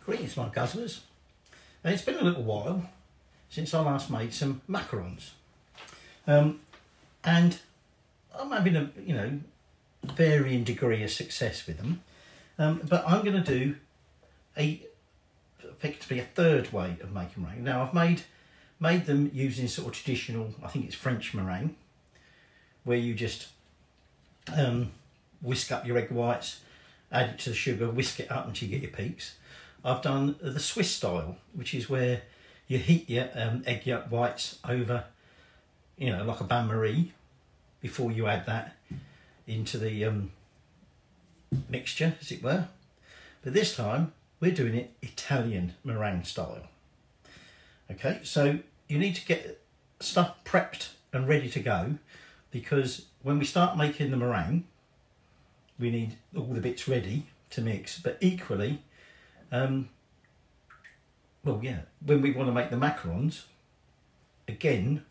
Greetings my guzzlers, and it's been a little while since I last made some macarons, and I'm having a varying degree of success with them, but I'm going to do effectively a third way of making meringue. Now I've made them using sort of traditional, I think it's French meringue, where you just whisk up your egg whites, add it to the sugar, whisk it up until you get your peaks. I've done the Swiss style, which is where you heat your egg yolk whites over, like a bain-marie, before you add that into the mixture, as it were. But this time we're doing it Italian meringue style. Okay, so you need to get stuff prepped and ready to go, because when we start making the meringue, we need all the bits ready to mix. But equally, when we want to make the macarons, again,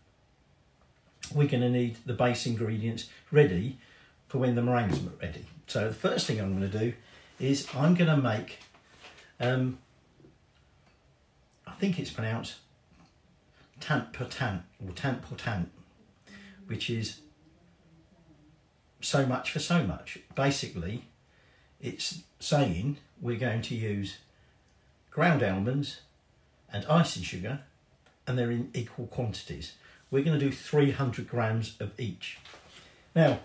we're going to need the base ingredients ready for when the meringue's ready. So the first thing I'm going to do is I'm going to make, I think it's pronounced tant per tant, or tant pour tant, which is so much for so much. Basically, it's saying we're going to use ground almonds and icing sugar, and they're in equal quantities. We're going to do 300 grams of each. Now,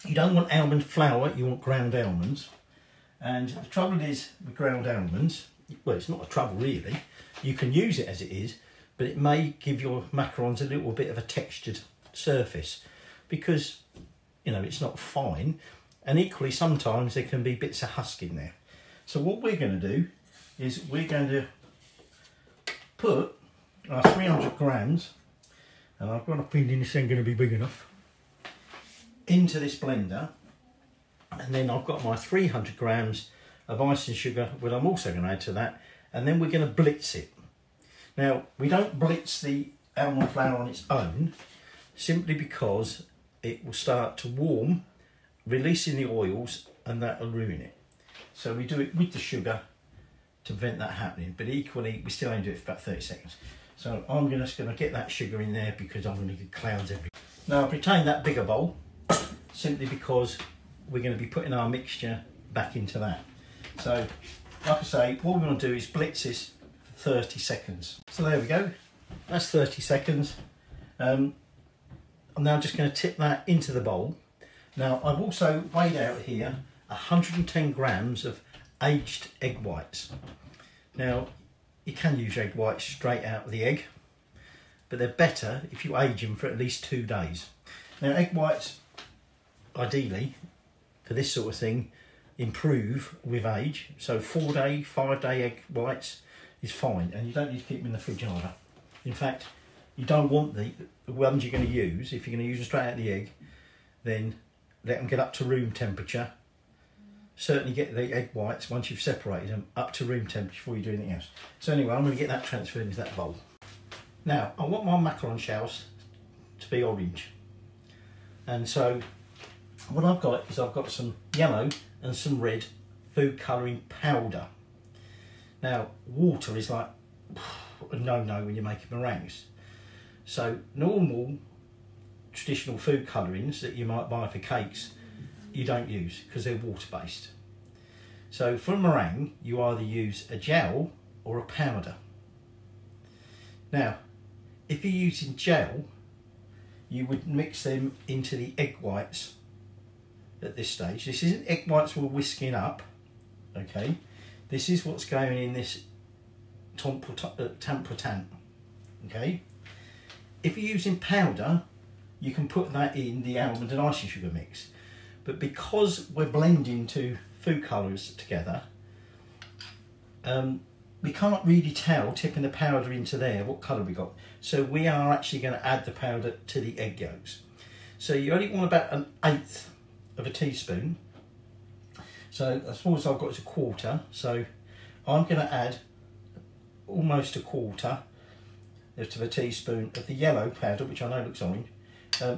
you don't want almond flour, you want ground almonds. And the trouble is with ground almonds, well, it's not a trouble really. You can use it as it is, but it may give your macarons a little bit of a textured surface, because it's not fine, and equally sometimes there can be bits of husk in there. So what we're going to do is we're going to put our 300 grams, and I've got a feeling this ain't going to be big enough, into this blender, and then I've got my 300 grams of icing sugar, which I'm also going to add to that, and then we're going to blitz it. Now, we don't blitz the almond flour on its own, simply because it will start to warm, releasing the oils, and that will ruin it. So we do it with the sugar to prevent that happening, but equally we still only do it for about 30 seconds. So I'm just going to get that sugar in there, because I'm going to get clouds everywhere. Now I've retained that bigger bowl simply because we're going to be putting our mixture back into that. So like I say, what we're going to do is blitz this for 30 seconds. So there we go, that's 30 seconds. I'm now just going to tip that into the bowl. Now I've also weighed out here 110 grams of aged egg whites. Now you can use egg whites straight out of the egg, but they're better if you age them for at least 2 days. Now egg whites, ideally for this sort of thing, improve with age. So 4-day, 5-day egg whites is fine, and you don't need to keep them in the fridge either. In fact, you don't want the ones you're going to use, if you're going to use them straight out of the egg, then let them get up to room temperature. Certainly get the egg whites, once you've separated them, up to room temperature before you do anything else. So anyway, I'm going to get that transferred into that bowl. Now, I want my macaron shells to be orange. And so what I've got is I've got some yellow and some red food colouring powder. Now, water is like a no-no when you're making meringues. So normal traditional food colourings that you might buy for cakes, you don't use, because they're water-based. So for a meringue, you either use a gel or a powder. Now, if you're using gel, you would mix them into the egg whites at this stage. This isn't egg whites we're whisking up, okay? This is what's going in this tant pour tant, okay? If you're using powder, you can put that in the almond and icing sugar mix. But because we're blending two food colours together, we can't really tell, tipping the powder into there, what colour we got. So we are actually going to add the powder to the egg yolks. So you only want about 1/8 of a teaspoon. So as far as I've got is 1/4. So I'm going to add almost 1/4 of a teaspoon of the yellow powder, which I know looks orange,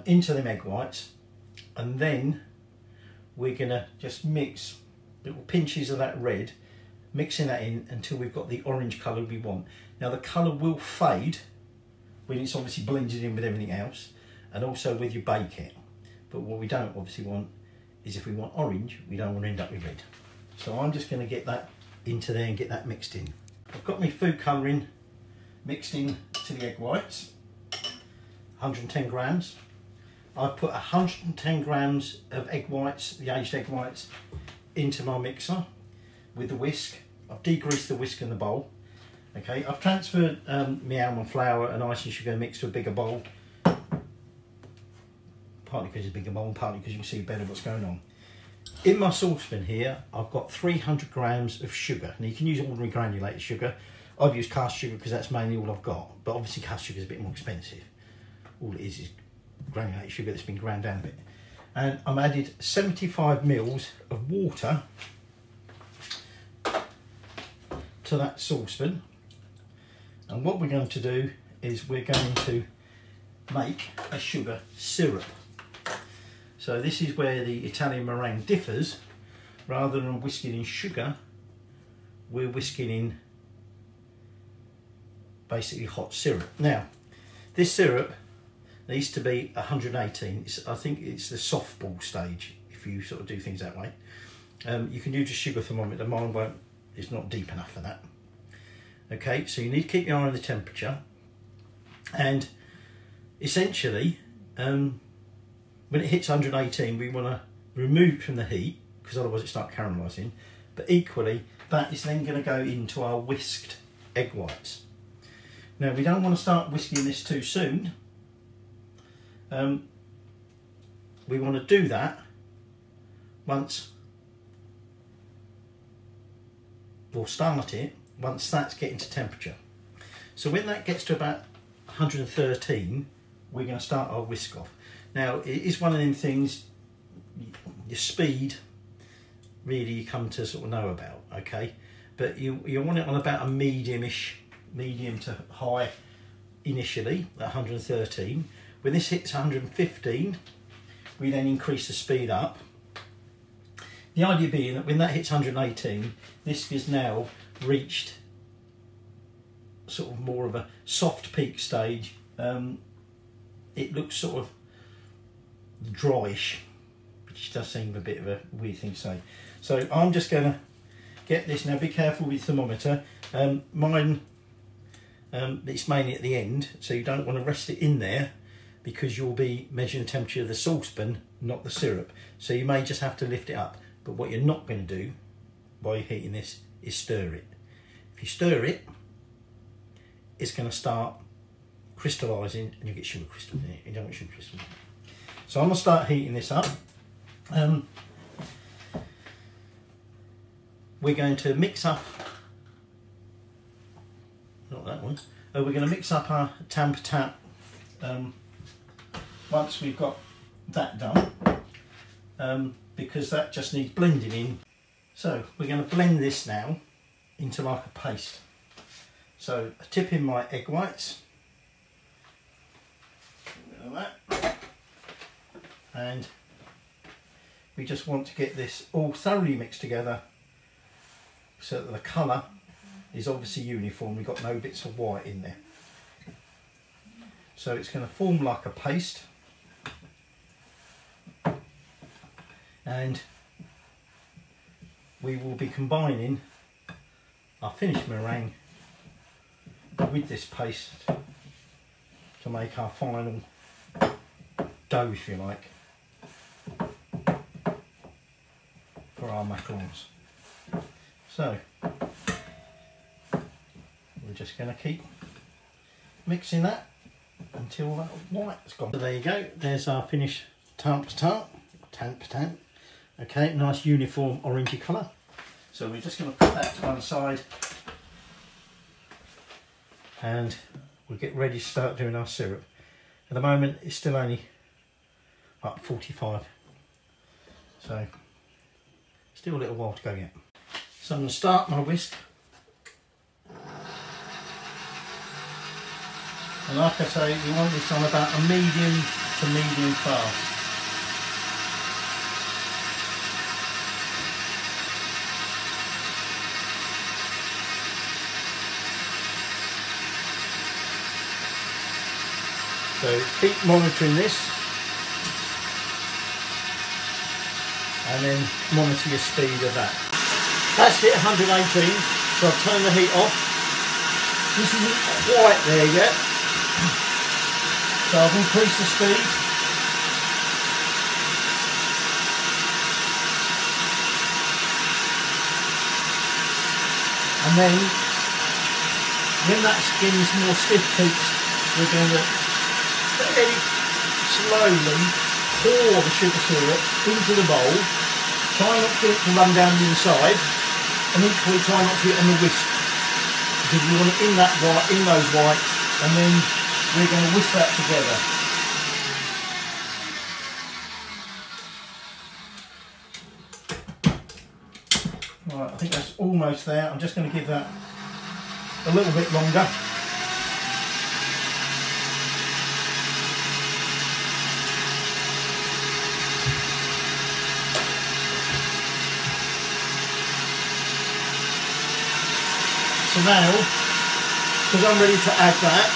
into them egg whites, and then we're going to just mix little pinches of that red mixing that in until we've got the orange colour we want. Now the colour will fade when it's obviously blended in with everything else, and also with your bake it. But what we don't obviously want is, if we want orange, we don't want to end up with red. So I'm just going to get that into there and get that mixed in. I've got my food colouring mixed in to the egg whites, 110 grams. I've put 110 grams of egg whites, the aged egg whites, into my mixer with the whisk. I've degreased the whisk in the bowl. Okay, I've transferred my almond flour and icing sugar mix to a bigger bowl, partly because it's a bigger bowl and partly because you can see better what's going on. In my saucepan here, I've got 300 grams of sugar. Now you can use ordinary granulated sugar. I've used caster sugar because that's mainly all I've got, but obviously caster sugar is a bit more expensive. All it is granulated sugar that's been ground down a bit. And I've added 75 mils of water to that saucepan. And what we're going to do is we're going to make a sugar syrup. So this is where the Italian meringue differs. Rather than whisking in sugar, we're whisking in basically hot syrup. Now, this syrup needs to be 118. I think it's the softball stage if you sort of do things that way. You can use a sugar thermometer. Mine won't. It's not deep enough for that. Okay, so you need to keep your eye on the temperature, and essentially when it hits 118 we want to remove it from the heat because otherwise it starts caramelising, but equally that is then going to go into our whisked egg whites. Now we don't want to start whisking this too soon. We want to do that once, or start it once that's getting to temperature. So when that gets to about 113, we're going to start our whisk off. Now it is one of them things, your speed really you come to sort of know about, okay? But you want it on about a medium to high initially at 113. When this hits 115, we then increase the speed up. The idea being that when that hits 118, this is now reached sort of more of a soft peak stage. It looks sort of dryish, which does seem a bit of a weird thing to say. So I'm just going to get this now. Be careful with the thermometer. Mine, it's mainly at the end, so you don't want to rest it in there because you'll be measuring the temperature of the saucepan, not the syrup. So you may just have to lift it up. But what you're not going to do while you're heating this is stir it. If you stir it, it's going to start crystallising and you get sugar crystals in it. You don't want sugar crystals. So I'm going to start heating this up. We're going to mix up, not that one, we're going to mix up our tam once we've got that done, because that just needs blending in. So we're going to blend this now into like a paste. So I tip in my egg whites, like that, and we just want to get this all thoroughly mixed together so that the colour is obviously uniform. We've got no bits of white in there. So it's going to form like a paste, and we will be combining our finished meringue with this paste to make our final dough, if you like, for our macarons. So we're just going to keep mixing that until that white's gone. So there you go, there's our finished tam. Okay, nice uniform orangey colour. So we're just going to put that to one side and we'll get ready to start doing our syrup. At the moment it's still only up 45, so still a little while to go yet. So I'm going to start my whisk, and like I say, we want this on about a medium to medium fast. So keep monitoring this, and then monitor your speed of that. That's it, 118, so I'll turn the heat off. This isn't quite there yet, so I've increased the speed. And then, when that skin's more stiff peaks, we're going to very slowly pour the sugar syrup into the bowl. Try not to get it to run down the inside, and equally try not to get on the whisk, because we want it in that white, in those whites, and then we're going to whisk that together. Right, I think that's almost there. I'm just going to give that a little bit longer. So now, because I'm ready to add that,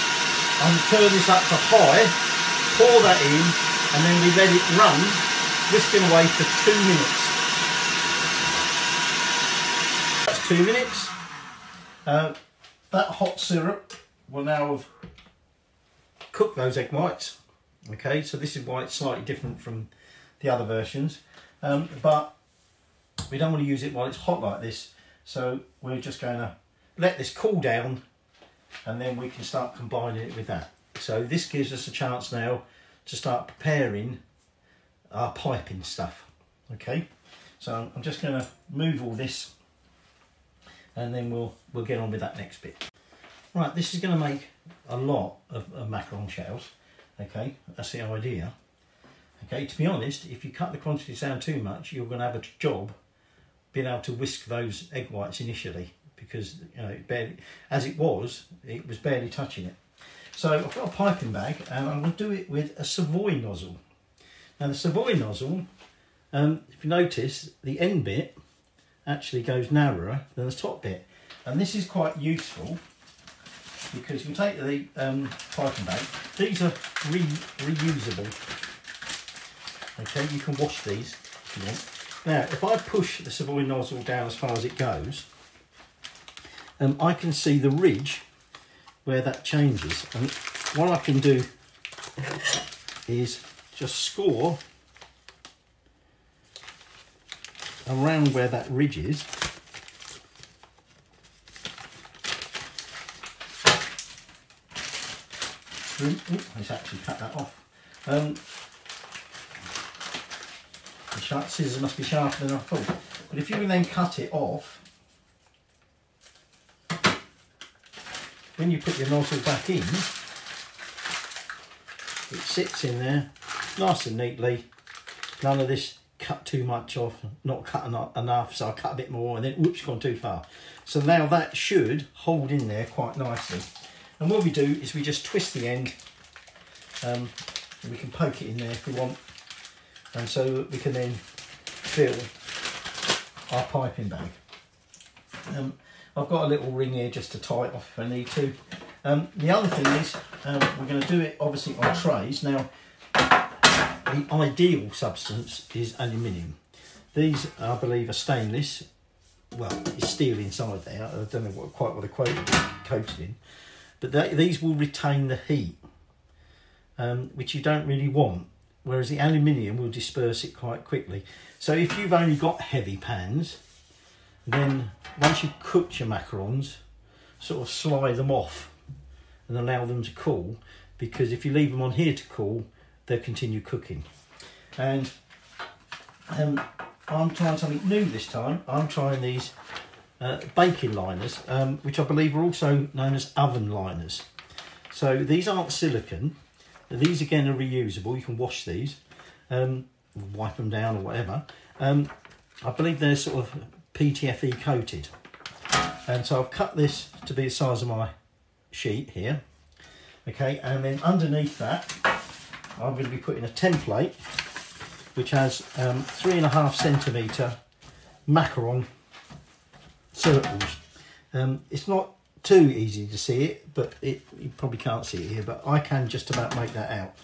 I'm going to turn this up to high, pour that in, and then we let it run, whisking away for 2 minutes. That's 2 minutes. That hot syrup will now have cooked those egg whites. Okay, so this is why it's slightly different from the other versions. But we don't want to use it while it's hot like this, so we're just going to let this cool down, and then we can start combining it with that. So this gives us a chance now to start preparing our piping stuff. Okay, so I'm just going to move all this, and then we'll get on with that next bit. Right, this is going to make a lot of macaron shells. Okay, that's the idea. Okay, to be honest, if you cut the quantities down too much, you're going to have a job being able to whisk those egg whites initially, because you know, as it was barely touching it. So I've got a piping bag, and I'm going to do it with a Savoy nozzle. Now the Savoy nozzle, if you notice, the end bit actually goes narrower than the top bit, and this is quite useful because you take the piping bag. These are reusable. Okay, you can wash these if you want. Now, if I push the Savoy nozzle down as far as it goes, I can see the ridge where that changes, and what I can do is just score around where that ridge is. Let's actually cut that off. The scissors must be sharper than I thought, but if you can then cut it off, when you put your nozzle back in, it sits in there nice and neatly. None of this cut too much off, not cut enough, so I cut a bit more, and then whoops, gone too far. So now that should hold in there quite nicely. And what we do is we just twist the end, and we can poke it in there if we want, and so we can then fill our piping bag. I've got a little ring here just to tie it off if I need to. The other thing is, we're going to do it obviously on trays. Now, the ideal substance is aluminium. These, I believe, are stainless. Well, it's steel inside there. I don't know quite what they're coated in. But these will retain the heat, which you don't really want. Whereas the aluminium will disperse it quite quickly. So if you've only got heavy pans, then once you've cooked your macarons, sort of slide them off and allow them to cool, because if you leave them on here to cool, they'll continue cooking. And I'm trying something new this time. I'm trying these baking liners, which I believe are also known as oven liners. So these aren't silicone. These again are reusable. You can wash these, wipe them down or whatever. I believe they're sort of PTFE coated, and so I've cut this to be the size of my sheet here. Okay, and then underneath that I'm going to be putting a template which has 3.5 centimetre macaron circles. It's not too easy to see it, but you probably can't see it here, but I can just about make that out.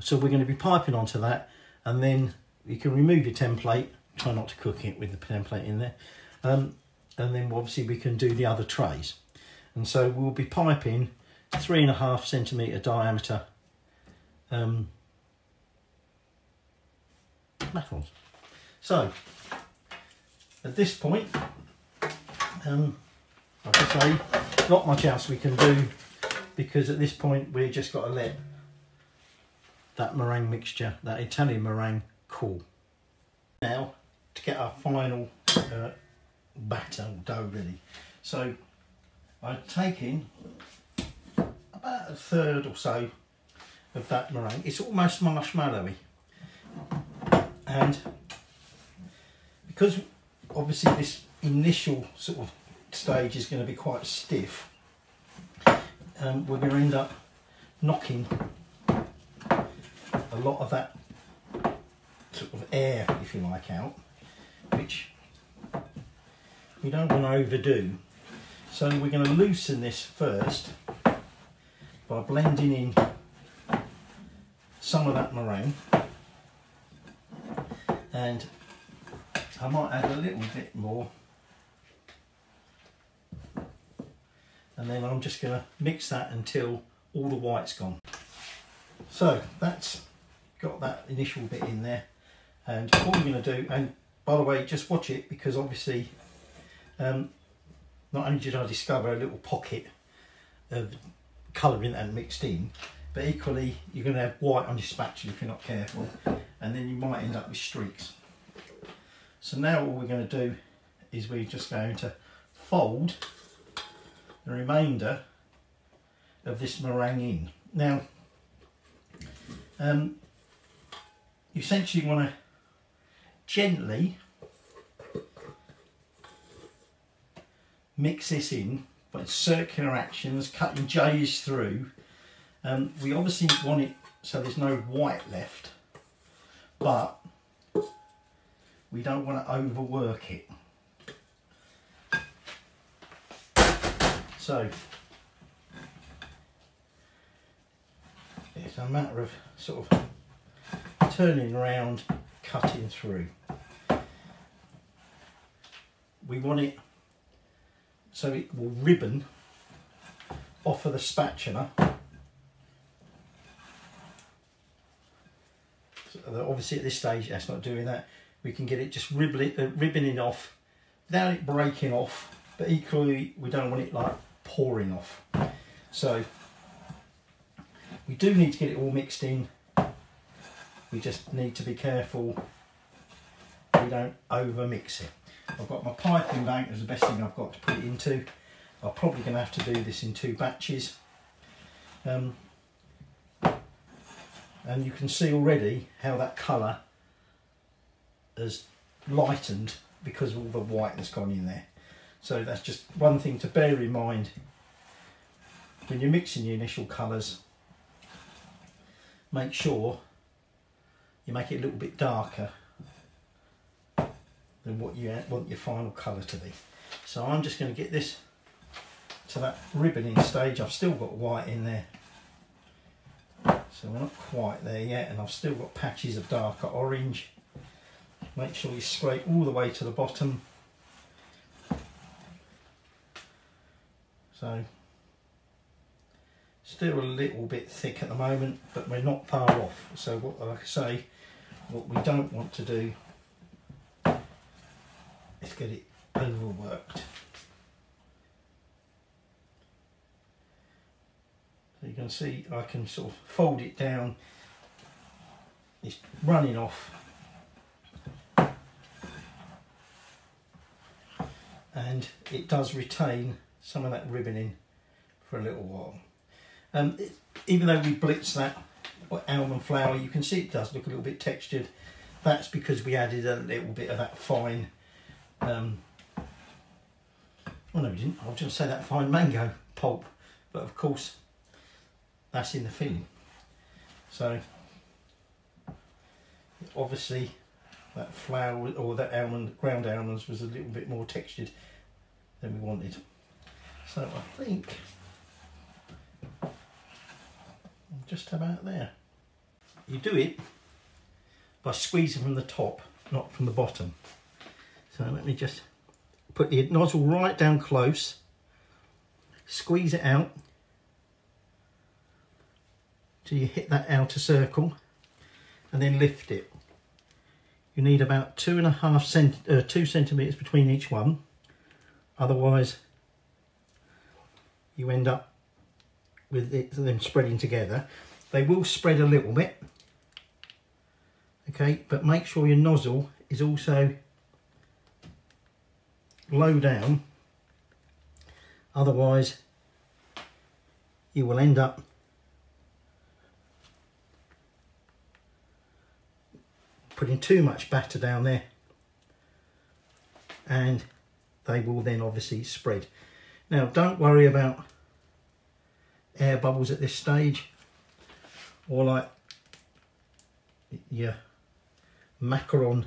So we're going to be piping onto that, and then you can remove your template, try not to cook it with the template in there, and then obviously we can do the other trays. And so we'll be piping 3.5 centimetre diameter macarons. So at this point, like I say, not much else we can do, because at this point we've just got to let that meringue mixture, that Italian meringue, cool. Now to get our final batter dough ready. So I've taken about 1/3 or so of that meringue. It's almost marshmallowy, and because obviously this initial sort of stage is going to be quite stiff, we're going to end up knocking a lot of that sort of air, if you like, out, which we don't want to overdo. So we're going to loosen this first by blending in some of that meringue, and I might add a little bit more, and then I'm just going to mix that until all the white's gone. So that's got that initial bit in there, and what we're going to do, and by the way, just watch it, because obviously not only did I discover a little pocket of colouring and mixed in, but equally you're going to have white on your spatula if you're not careful, and then you might end up with streaks. So now all we're going to do is we're just going to fold the remainder of this meringue in. Now you essentially want to gently mix this in by circular actions, cutting J's through. We obviously want it so there's no white left, but we don't want to overwork it. So it's a matter of sort of turning around, cutting through. We want it so it will ribbon off of the spatula. So obviously at this stage that's not doing that. We can get it just ribboning off without it breaking off, but equally we don't want it like pouring off. So we do need to get it all mixed in. We just need to be careful we don't over mix it. I've got my piping bank as the best thing I've got to put it into. I'm probably going to have to do this in 2 batches. And you can see already how that colour has lightened because of all the white that's gone in there. So that's just one thing to bear in mind when you're mixing your initial colours. Make sure you make it a little bit darker than what you want your final colour to be. So I'm just going to get this to that ribboning stage. I've still got white in there, so we're not quite there yet, and I've still got patches of darker orange. Make sure you scrape all the way to the bottom. So still a little bit thick at the moment, but we're not far off. So what, like I say, what we don't want to do is get it overworked. So you can see I can sort of fold it down. It's running off, and it does retain some of that ribboning for a little while. Even though we blitz that almond flour, you can see it does look a little bit textured. That's because we added a little bit of that fine, well no we didn't, I was going to say that fine mango pulp, but of course that's in the filling. So obviously that flour or that almond, ground almonds, was a little bit more textured than we wanted. So I think I'm just about there. You do it by squeezing from the top, not from the bottom. So let me just put the nozzle right down close, squeeze it out till you hit that outer circle, and then lift it. You need about 2 centimetres between each one, otherwise you end up with them spreading together. They will spread a little bit, okay, but make sure your nozzle is also low down, otherwise you will end up putting too much batter down there, and they will then obviously spread. Now don't worry about air bubbles at this stage, or like your macaron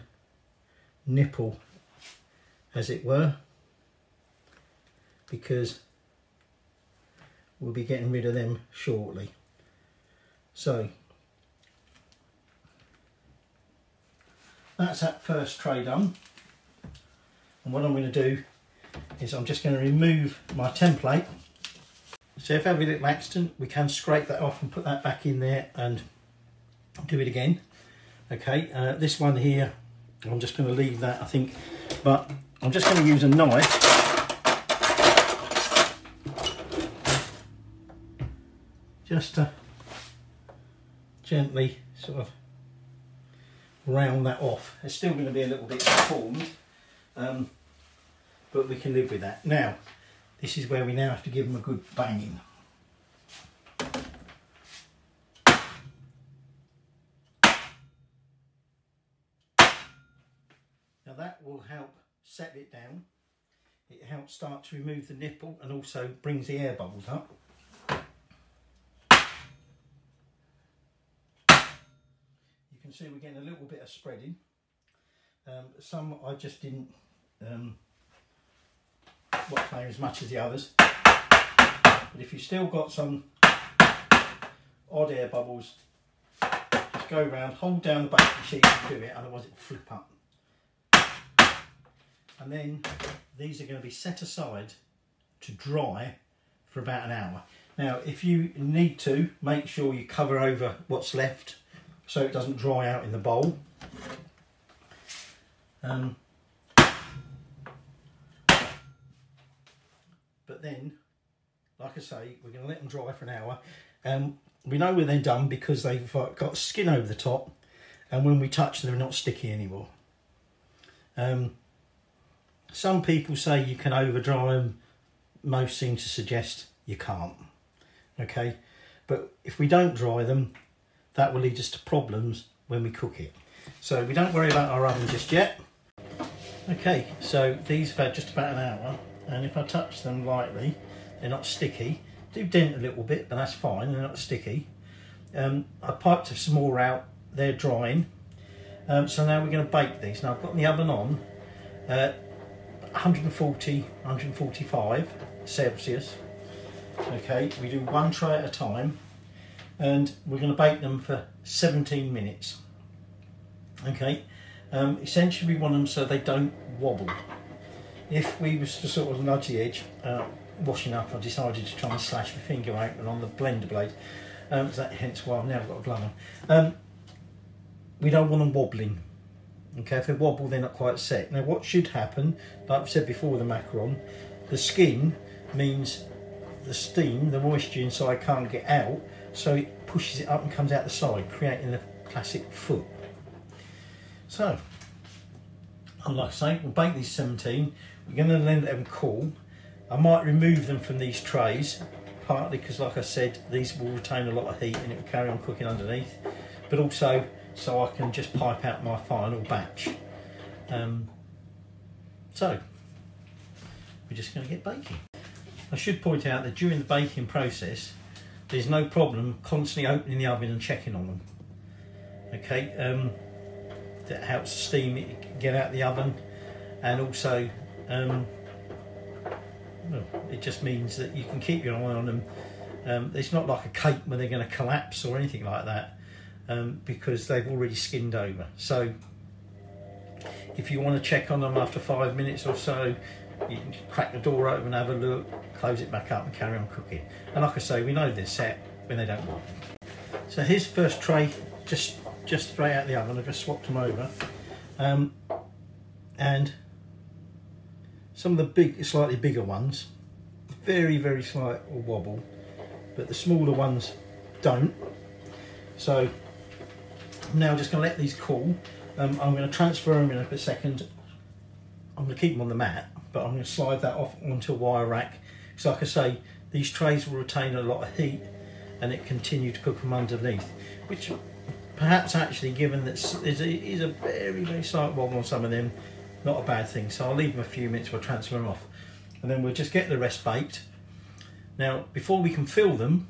nipple, as it were, because we'll be getting rid of them shortly. So that's that first tray done, and what I'm going to do is I'm just going to remove my template. So if I have a little accident, we can scrape that off and put that back in there and do it again. Okay, this one here, I'm just going to leave that, I think, but I'm just going to use a knife just to gently sort of round that off. It's still going to be a little bit deformed, but we can live with that. Now, this is where we now have to give them a good banging. Now that will help set it down. It helps start to remove the nipple and also brings the air bubbles up. You can see we're getting a little bit of spreading. Some I just didn't play as much as the others. But if you've still got some odd air bubbles, just go around, hold down the baking sheet and do it, otherwise it will flip up. And then these are going to be set aside to dry for about an hour. Now, if you need to, make sure you cover over what's left so it doesn't dry out in the bowl. But then, like I say, we're going to let them dry for an hour. We know when they're done because they've got skin over the top, and when we touch them, they're not sticky anymore. Some people say you can over dry them. Most seem to suggest you can't. Okay, but if we don't dry them, that will lead us to problems when we cook it. So we don't worry about our oven just yet. Okay, so these have had just about an hour, and if I touch them lightly, they're not sticky. Do dent a little bit, but that's fine, they're not sticky. I piped some more out, they're drying. So now we're going to bake these. Now I've got the oven on 140, 145 Celsius. Okay, we do one tray at a time, and we're going to bake them for 17 minutes. Okay, essentially we want them so they don't wobble. If we was to sort of nudge the edge, washing up, I decided to try and slash my finger open on the blender blade. Hence why I've now got a glove on. We don't want them wobbling. Okay, if they wobble, they're not quite set. Now, what should happen, like I've said before with the macaron, the skin means the steam, the moisture inside can't get out, so it pushes it up and comes out the side, creating the classic foot. So, and like I say, we'll bake these 17. We're going to let them cool. I might remove them from these trays, partly because, like I said, these will retain a lot of heat and it will carry on cooking underneath, but also so I can just pipe out my final batch. So, we're just going to get baking. I should point out that during the baking process, there's no problem constantly opening the oven and checking on them. Okay, that helps steam get out the oven, and also well, it just means that you can keep your eye on them. It's not like a cake where they're going to collapse or anything like that, because they've already skinned over. So if you want to check on them after 5 minutes or so, you can crack the door open, have a look, close it back up and carry on cooking. And like I say, we know they're set when they don't work. So here's the first tray, just straight out the oven. I've just swapped them over. And some of the slightly bigger ones, very slight wobble, but the smaller ones don't. So I'm now just going to let these cool. I'm going to transfer them in a second. I'm going to keep them on the mat, but I'm going to slide that off onto a wire rack. So like I say, these trays will retain a lot of heat and it continue to cook them underneath, which perhaps actually, given that is a very slight wobble on some of them, not a bad thing. So I'll leave them a few minutes, we'll transfer them off. And then we'll just get the rest baked. Now, before we can fill them,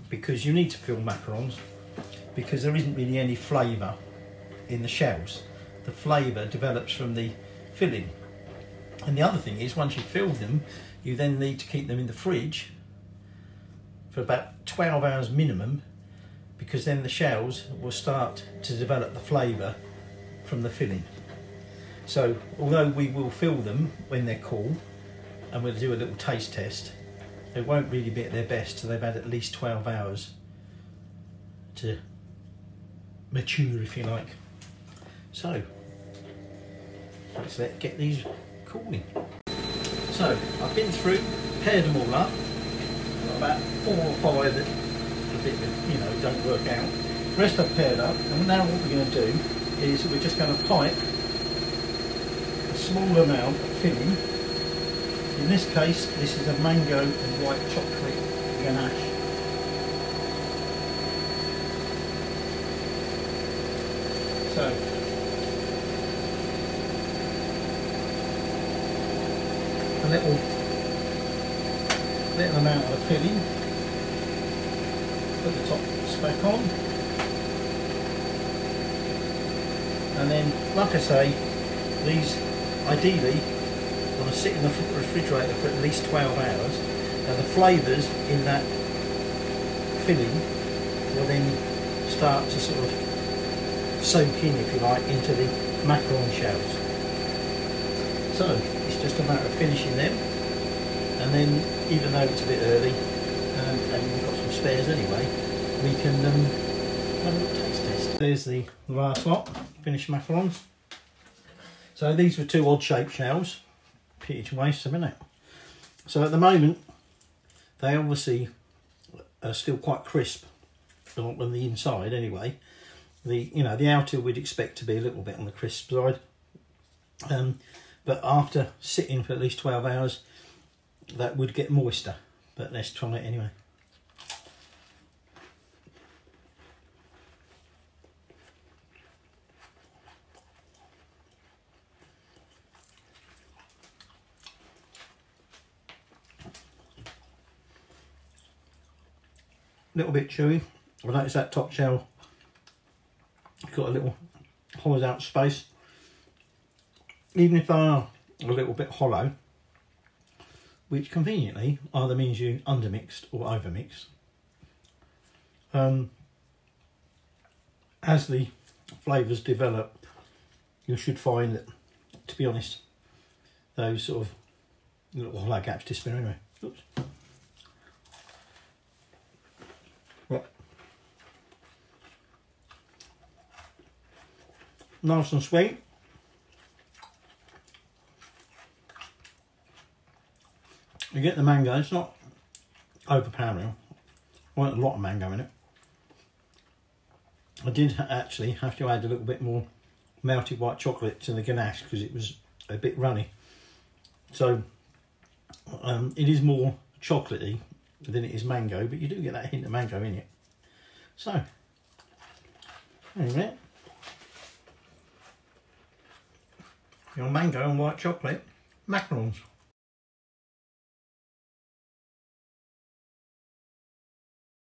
because you need to fill macarons, because there isn't really any flavour in the shells. The flavour develops from the filling. And the other thing is, once you've filled them, you then need to keep them in the fridge for about 12 hours minimum, because then the shells will start to develop the flavour from the filling. So although we will fill them when they're cool, and we'll do a little taste test, they won't really be at their best till they've had at least 12 hours to mature, if you like. So let's get these cooling. So I've been through, paired them all up. Got about 4 or 5 that a bit, don't work out. The rest I've paired up, and now what we're going to do is we're just going to pipe a small amount of filling. In this case, this is a mango and white chocolate ganache. So a little amount of filling. Put the top back on, and then, like I say, these ideally want to sit in the refrigerator for at least 12 hours. Now the flavours in that filling will then start to sort of soak in, if you like, into the macaron shells. So it's just a matter of finishing them, and then, even though it's a bit early and we've got some spares anyway, we can have a little taste test. There's the last lot, finished macarons. So these were 2 odd shaped shells. Pity to waste them, isn't it? So at the moment, they obviously are still quite crisp on the inside anyway. The outer we'd expect to be a little bit on the crisp side. But after sitting for at least 12 hours, that would get moister. But let's try it anyway. Little bit chewy. I notice that top shell got a little hollowed out space. Even if they are a little bit hollow, which conveniently either means you undermixed or overmixed. As the flavours develop, you should find that, to be honest, those sort of little hollow gaps disappear anyway. Oops. Right. Nice and sweet. You get the mango, it's not overpowering. I want a lot of mango in it. I did actually have to add a little bit more melted white chocolate to the ganache because it was a bit runny. So it is more chocolatey than it is mango, but you do get that hint of mango in it. So, there you go. Your mango and white chocolate macarons.